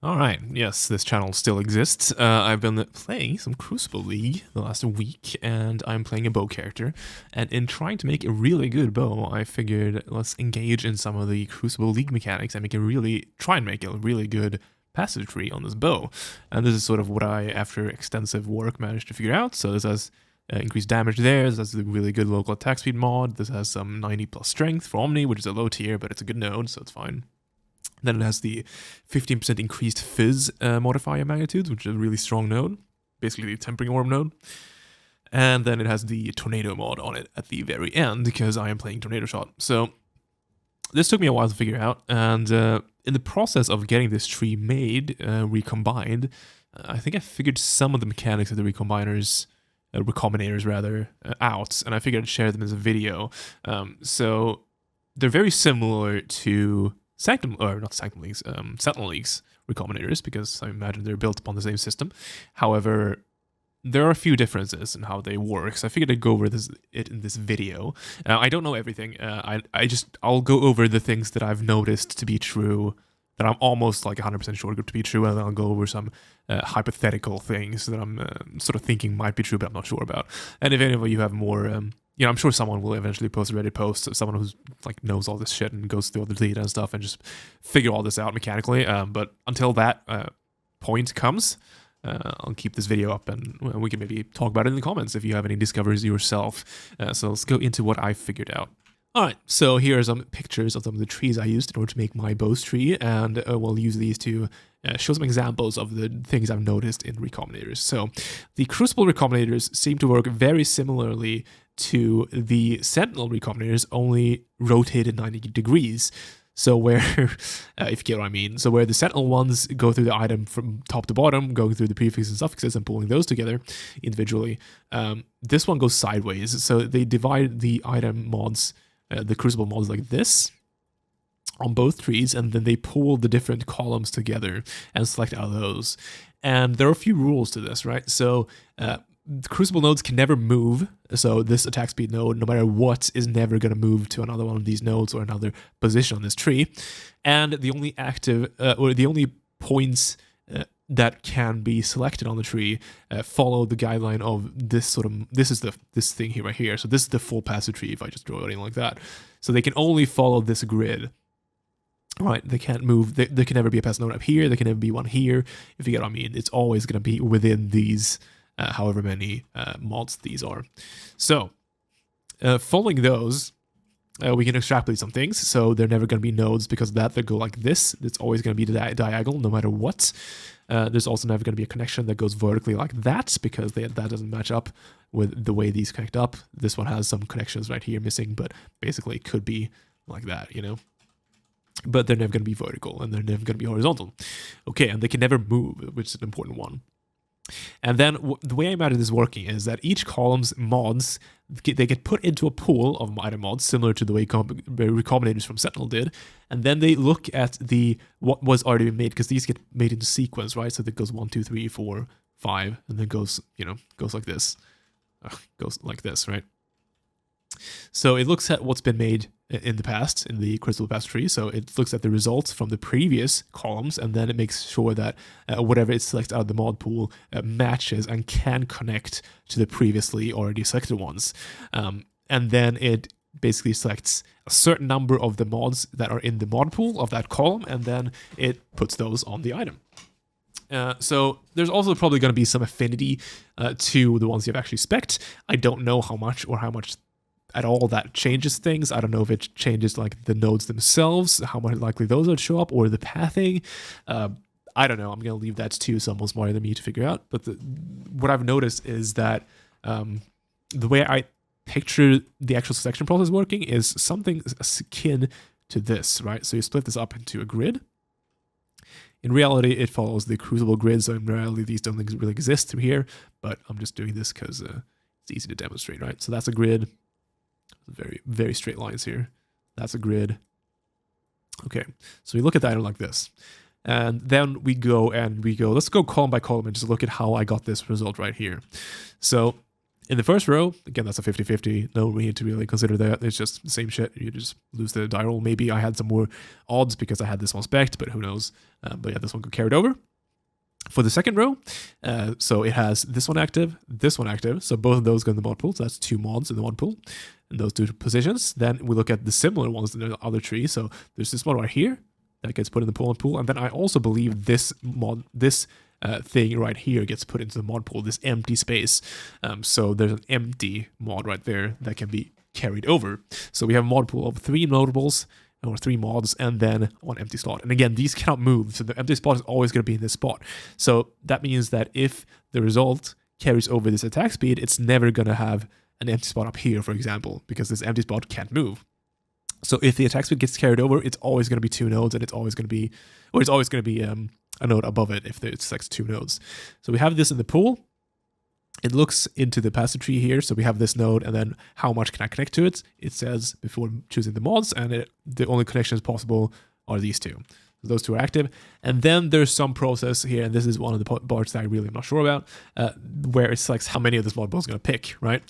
Alright, yes, this channel still exists. I've been playing some Crucible League the last week, and I'm playing a bow character. And in trying to make a really good bow, I figured let's engage in some of the Crucible League mechanics and try and make a really good passage tree on this bow. And this is sort of what I, after extensive work, managed to figure out. So this has increased damage there, this has a really good local attack speed mod, this has some 90 plus strength for Omni, which is a low tier, but it's a good node, so it's fine. Then it has the 15% increased fizz modifier magnitudes, which is a really strong node, basically the tempering orb node. And then it has the tornado mod on it at the very end, because I am playing tornado shot. So this took me a while to figure out, and in the process of getting this tree made, recombined, I think I figured some of the mechanics of the recombinators out, and I figured I'd share them as a video. So they're very similar to Sentinel League's recombinators, because I imagine they're built upon the same system. However, there are a few differences in how they work, so I figured I'd go over it in this video. I don't know everything. I'll go over the things that I've noticed to be true, that I'm almost like 100% sure to be true, and then I'll go over some hypothetical things that I'm sort of thinking might be true, but I'm not sure about. And if any of you have more, I'm sure someone will eventually post a Reddit post, someone who's like knows all this shit and goes through all the data and stuff and just figure all this out mechanically. But until that point comes, I'll keep this video up, and we can maybe talk about it in the comments if you have any discoveries yourself. So let's go into what I figured out. Alright, so here are some pictures of some of the trees I used in order to make my bows tree, and we'll use these to show some examples of the things I've noticed in recombinators. So the Crucible recombinators seem to work very similarly to the Sentinel recombinators, only rotated 90 degrees. So where, if you get what I mean, so where the Sentinel ones go through the item from top to bottom, going through the prefixes and suffixes and pulling those together individually, this one goes sideways. So they divide the item mods, the Crucible mods like this on both trees, and then they pull the different columns together and select out of those. And there are a few rules to this, right? So the Crucible nodes can never move, so this attack speed node, no matter what, is never going to move to another one of these nodes or another position on this tree. And the only the only points that can be selected on the tree follow the guideline of this this thing here right here. So this is the full passive tree if I just draw it in like that. So they can only follow this grid. Right, they can't move. There can never be a passive node up here. There can never be one here. If you get what I mean, it's always going to be within these, however many mods these are. So, following those, we can extrapolate some things. So they're never going to be nodes because of that. They go like this. It's always going to be diagonal no matter what. There's also never going to be a connection that goes vertically like that, because that doesn't match up with the way these connect up. This one has some connections right here missing, but basically it could be like that, But they're never going to be vertical, and they're never going to be horizontal. Okay, and they can never move, which is an important one. And then the way I imagine this working is that each column's mods, they get put into a pool of item mods, similar to the way recombinators from Sentinel did, and then they look at what was already made, because these get made into sequence, right? So that goes 1, 2, 3, 4, 5, and then goes like this. Goes like this, right? So it looks at what's been made in the past, in the Crucible Pass tree. So it looks at the results from the previous columns, and then it makes sure that whatever it selects out of the mod pool matches and can connect to the previously already selected ones. And then it basically selects a certain number of the mods that are in the mod pool of that column, and then it puts those on the item. So there's also probably going to be some affinity to the ones you've actually spec'd. I don't know how much at all that changes things. I don't know if it changes like the nodes themselves, how much likely those would show up, or the pathing. I don't know. I'm going to leave that to someone smarter than me to figure out. But what I've noticed is that the way I picture the actual selection process working is something akin to this, right? So you split this up into a grid. In reality, it follows the Crucible grid, so in reality, these don't really exist through here, but I'm just doing this because it's easy to demonstrate, right? So that's a grid. Very, very straight lines here. That's a grid. Okay, so we look at the item like this. And then we go, let's go column by column and just look at how I got this result right here. So In the first row, again, that's a 50-50. No need to really consider that. It's just the same shit. You just lose the die roll. Maybe I had some more odds because I had this one spec'd, but who knows. But yeah, this one got carried over. For the second row, so it has this one active. So both of those go in the mod pool. So that's 2 mods in the mod pool in those 2 positions. Then we look at the similar ones in the other tree. So there's this one right here that gets put in the pool. And then I also believe this mod, this thing right here gets put into the mod pool, this empty space. So there's an empty mod right there that can be carried over. So we have a mod pool of 3 notables, or 3 mods, and then 1 empty slot. And again, these cannot move, so the empty spot is always going to be in this spot. So that means that if the result carries over this attack speed, it's never going to have an empty spot up here, for example, because this empty spot can't move. So if the attack speed gets carried over, it's always going to be 2 nodes, and it's always going to be, a node above it if it's like 2 nodes. So we have this in the pool. It looks into the passive tree here, so we have this node, and then how much can I connect to it? It says before choosing the mods, and the only connections possible are these 2. So those 2 are active. And then there's some process here, and this is one of the parts that I really am not sure about, where it selects how many of this mod pool is going to pick, right?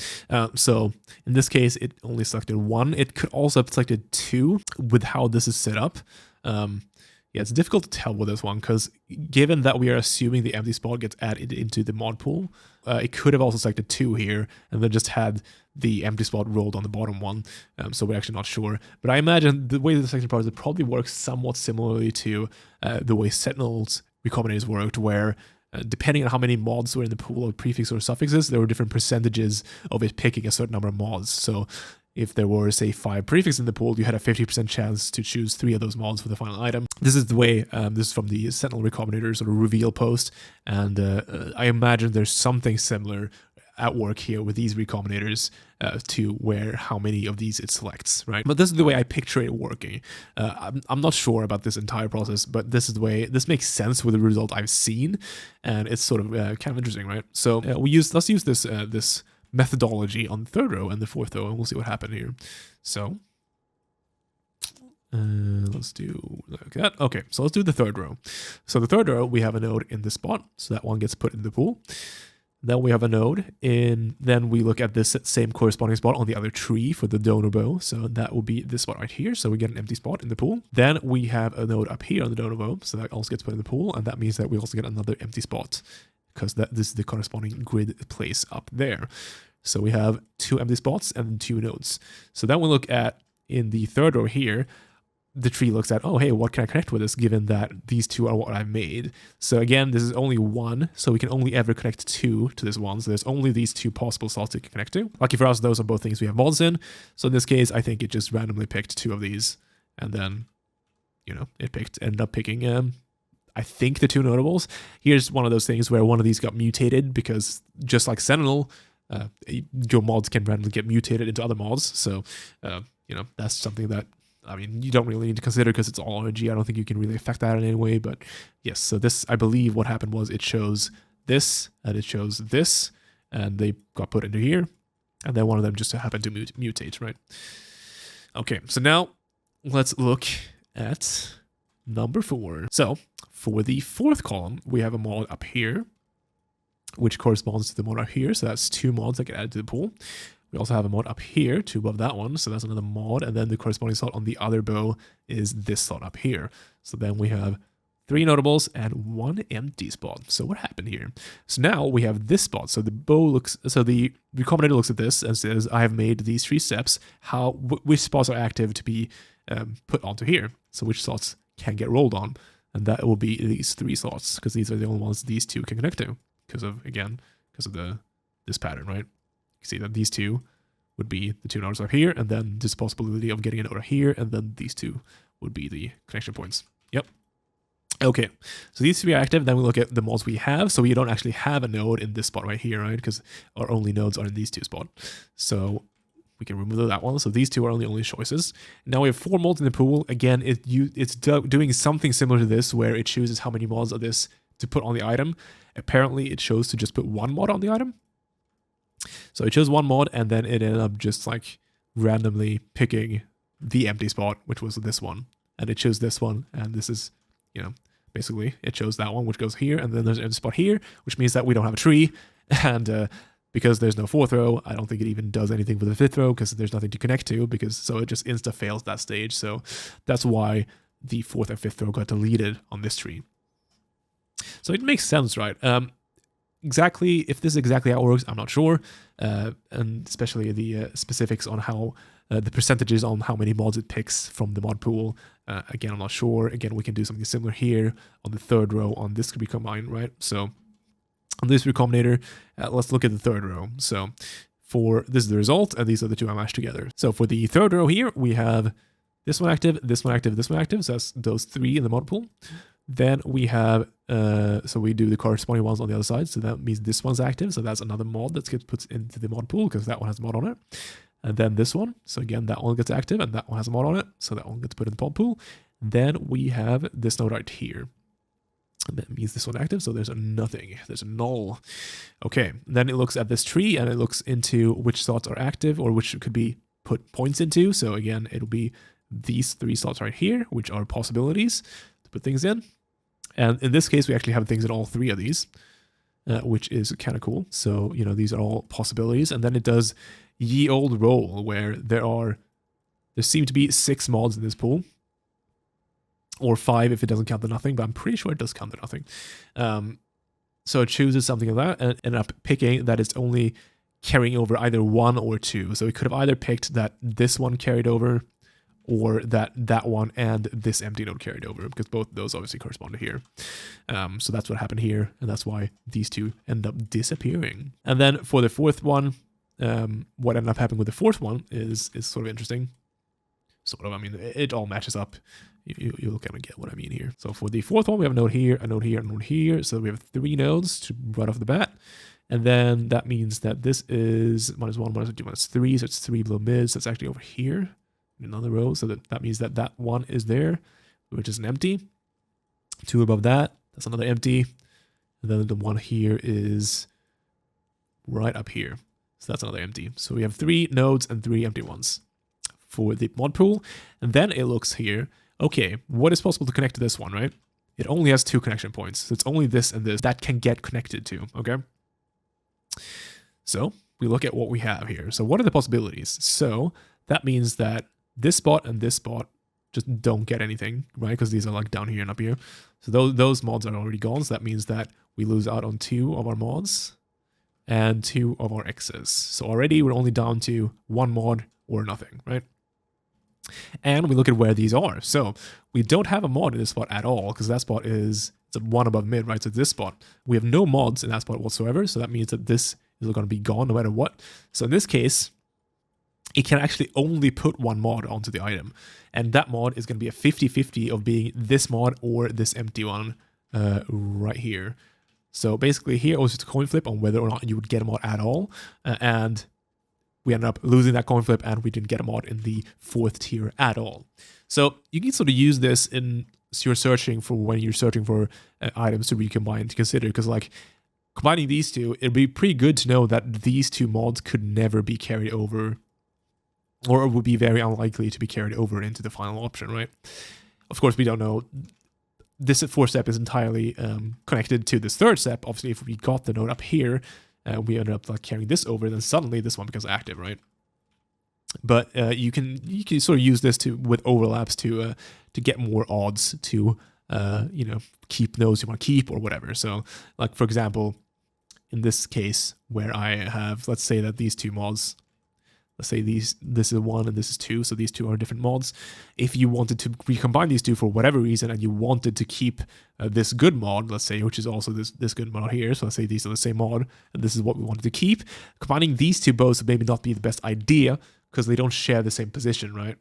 So in this case, it only selected 1. It could also have selected 2 with how this is set up. Yeah, it's difficult to tell with this one, because given that we are assuming the empty spot gets added into the mod pool, it could have also selected 2 here, and then just had the empty spot rolled on the bottom one. So we're actually not sure. But I imagine the way the selection process probably works somewhat similarly to the way Sentinel's recombinators worked, where depending on how many mods were in the pool of prefix or suffixes, there were different percentages of it picking a certain number of mods. So if there were, say, 5 prefixes in the pool, you had a 50% chance to choose 3 of those mods for the final item. This is the way, this is from the Sentinel recombinator sort of reveal post, and I imagine there's something similar at work here with these recombinators to where how many of these it selects, right? But this is the way I picture it working. I'm not sure about this entire process, but this is the way, this makes sense with the result I've seen, and it's sort of kind of interesting, right? So let's use this methodology on the 3rd row and the 4th row, and we'll see what happened here. So let's do like that. Okay, so let's do the 3rd row. So the 3rd row, we have a node in this spot, so that one gets put in the pool. Then we have a node then we look at this same corresponding spot on the other tree for the donor bow. So that will be this spot right here. So we get an empty spot in the pool. Then we have a node up here on the donor bow. So that also gets put in the pool. And that means that we also get another empty spot, because this is the corresponding grid place up there. So we have 2 empty spots and 2 nodes. So then we look at, in the 3rd row here, the tree looks at, oh, hey, what can I connect with this, given that these 2 are what I've made. So again, this is only 1, so we can only ever connect 2 to this one. So there's only these 2 possible slots we can connect to. Lucky for us, those are both things we have mods in. So in this case, I think it just randomly picked 2 of these, and then, it ended up picking, I think, the 2 notables. Here's one of those things where one of these got mutated, because just like Sentinel, your mods can randomly get mutated into other mods. So, that's something that, you don't really need to consider because it's all RNG. I don't think you can really affect that in any way, but yes. So this, I believe what happened was it chose this, and it chose this, and they got put into here, and then one of them just happened to mutate, right? Okay, so now let's look at number 4. So for the 4th column, we have a mod up here, which corresponds to the mod up here. So that's 2 mods that get added to the pool. We also have a mod up here, 2 above that one, so that's another mod, and then the corresponding slot on the other bow is this slot up here. So then we have 3 notables and 1 empty spot. So what happened here? So now we have this spot. So the recombinator looks at this and says, I have made these 3 steps. Which spots are active to be put onto here? So which slots can get rolled on? And that will be these 3 slots, because these are the only ones these 2 can connect to, because of this pattern, right? You see that these 2 would be the 2 nodes up here, and then this possibility of getting a node here, and then these 2 would be the connection points. Yep. Okay, so these 3 are active. Then we look at the mods we have. So we don't actually have a node in this spot right here, right? Because our only nodes are in these 2 spots. So we can remove that one. So these 2 are only choices. Now we have 4 mods in the pool. Again, it's doing something similar to this, where it chooses how many mods of this to put on the item. Apparently, it chose to just put 1 mod on the item. So it chose 1 mod, and then it ended up just like randomly picking the empty spot, which was this one. And it chose this one, and this is, basically it chose that one, which goes here, and then there's an empty spot here, which means that we don't have a tree, and because there's no fourth row, I don't think it even does anything for the fifth row because there's nothing to connect to, so it just insta fails that stage. So that's why the fourth and fifth row got deleted on this tree. So it makes sense, right? Exactly, if this is exactly how it works, I'm not sure, and especially the specifics on how the percentages on how many mods it picks from the mod pool. Again, I'm not sure. Again, we can do something similar here on the third row on this recombine, right? So on this recombinator, let's look at the third row. So this is the result, and these are the two I mashed together. So for the third row here, we have this one active, this one active, this one active. So that's those three in the mod pool. Then we have, so we do the corresponding ones on the other side. So that means this one's active. So that's another mod that gets put into the mod pool because that one has a mod on it. And then this one. So again, that one gets active and that one has a mod on it. So that one gets put in the mod pool. Then we have this node right here. And that means this one active, so there's a nothing. There's a null. Okay, then it looks at this tree and it looks into which slots are active or which could be put points into. So again, it'll be these three slots right here, which are possibilities to put things in. And in this case, we actually have things in all three of these, which is kind of cool. So, these are all possibilities. And then it does ye old roll, where there seem to be 6 mods in this pool. Or 5 if it doesn't count the nothing, but I'm pretty sure it does count the nothing. So it chooses something like that and ended up picking that it's only carrying over either 1 or 2. So it could have either picked that this one carried over or that one and this empty node carried over, because both of those obviously correspond to here. So that's what happened here, and that's why these two end up disappearing. And then for the fourth one, what ended up happening with the fourth one is sort of interesting. Sort of, I mean, it all matches up. You'll kind of get what I mean here. So for the fourth one, we have a node here, a node here, a node here. So we have 3 nodes right off the bat. And then that means that this is -1, -2, -3. So it's 3 below mid. So it's actually over here in another row. So that means that one is there, which is an empty. 2 above that, that's another empty. And then the one here is right up here. So that's another empty. So we have 3 nodes and 3 empty ones for the mod pool. And then it looks here, okay, what is possible to connect to this one, right? It only has 2 connection points. So it's only this and this that can get connected to, okay? So we look at what we have here. So what are the possibilities? So that means that this spot and this spot just don't get anything, right? Because these are like down here and up here. So those mods are already gone. So that means that we lose out on 2 of our mods and 2 of our X's. So already we're only down to 1 mod or nothing, right? And we look at where these are. So we don't have a mod in this spot at all, because that spot it's a 1 above mid, right? So this spot, we have no mods in that spot whatsoever. So that means that this is going to be gone no matter what. So in this case, it can actually only put 1 mod onto the item. And that mod is going to be a 50-50 of being this mod or this empty one right here. So basically here it was just a coin flip on whether or not you would get a mod at all. And we ended up losing that coin flip, and we didn't get a mod in the 4th tier at all. So you can sort of use this in you're searching for when you're searching for items to recombine to consider, because like combining these two, it'd be pretty good to know that these 2 mods could never be carried over, or it would be very unlikely to be carried over into the final option, right? Of course, we don't know. This 4th step is entirely connected to this 3rd step. Obviously, if we got the node up here, we ended up like carrying this over, then suddenly this one becomes active, right? But you can sort of use this with overlaps to get more odds to keep nodes you want to keep or whatever. So like for example, in this case where I have, let's say that these 2 mods, let's say this is 1 and this is 2, so these 2 are different mods. If you wanted to recombine these 2 for whatever reason, and you wanted to keep this good mod, let's say, which is also this good mod here, so let's say these are the same mod, and this is what we wanted to keep, combining these 2 bows would maybe not be the best idea, because they don't share the same position, right?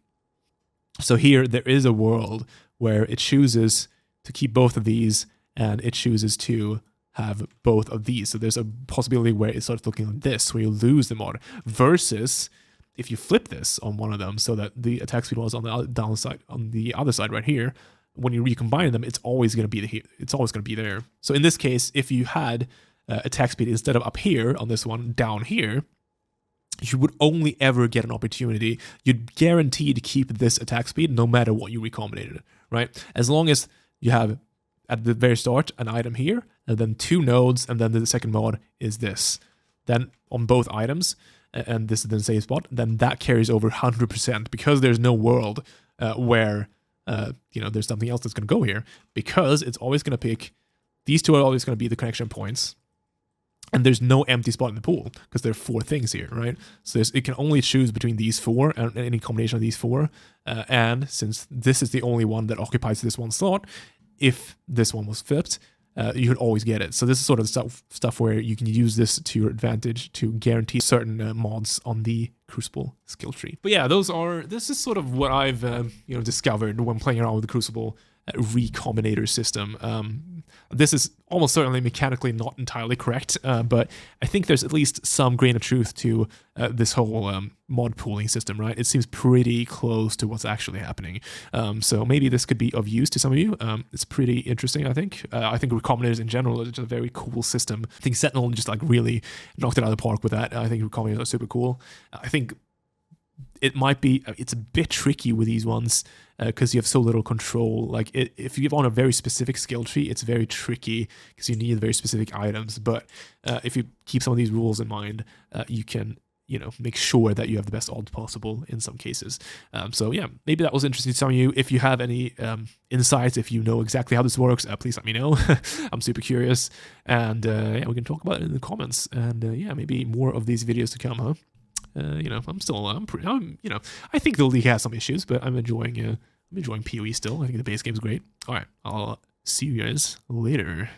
So here, there is a world where it chooses to keep both of these, and it chooses to have both of these. So there's a possibility where it starts looking like this, where you lose the mod, versus if you flip this on one of them so that the attack speed was on the downside, on the other side right here, when you recombine them, it's always going to be there. So in this case, if you had attack speed instead of up here on this one, down here, you would only ever get an opportunity. You'd guarantee to keep this attack speed no matter what you recombinated, right? As long as you have at the very start an item here, and then 2 nodes, and then the second mod is this. then on both items, and this is the same spot, then that carries over 100% because there's no world where there's something else that's going to go here, because it's always going to pick, these two are always going to be the connection points, and there's no empty spot in the pool because there are 4 things here, right? So it can only choose between these 4 and any combination of these 4, and since this is the only one that occupies this one slot, if this one was flipped, you could always get it. So this is sort of stuff where you can use this to your advantage to guarantee certain mods on the Crucible skill tree. But yeah, this is sort of what I've discovered when playing around with the Crucible recombinator system. This is almost certainly mechanically not entirely correct, but I think there's at least some grain of truth to this whole mod pooling system, right? It seems pretty close to what's actually happening. So maybe this could be of use to some of you. It's pretty interesting, I think. I think recombinators in general is just a very cool system. I think Sentinel just like really knocked it out of the park with that. I think recombinators are super cool. I think it's a bit tricky with these ones because you have so little control. Like if you give on a very specific skill tree, it's very tricky because you need very specific items. But if you keep some of these rules in mind, you can make sure that you have the best odds possible in some cases. So yeah, maybe that was interesting to some of you. If you have any insights, if you know exactly how this works, please let me know. I'm super curious, and we can talk about it in the comments. And maybe more of these videos to come, huh? I think the league has some issues, but I'm enjoying POE still. I think the base game is great. All right, I'll see you guys later.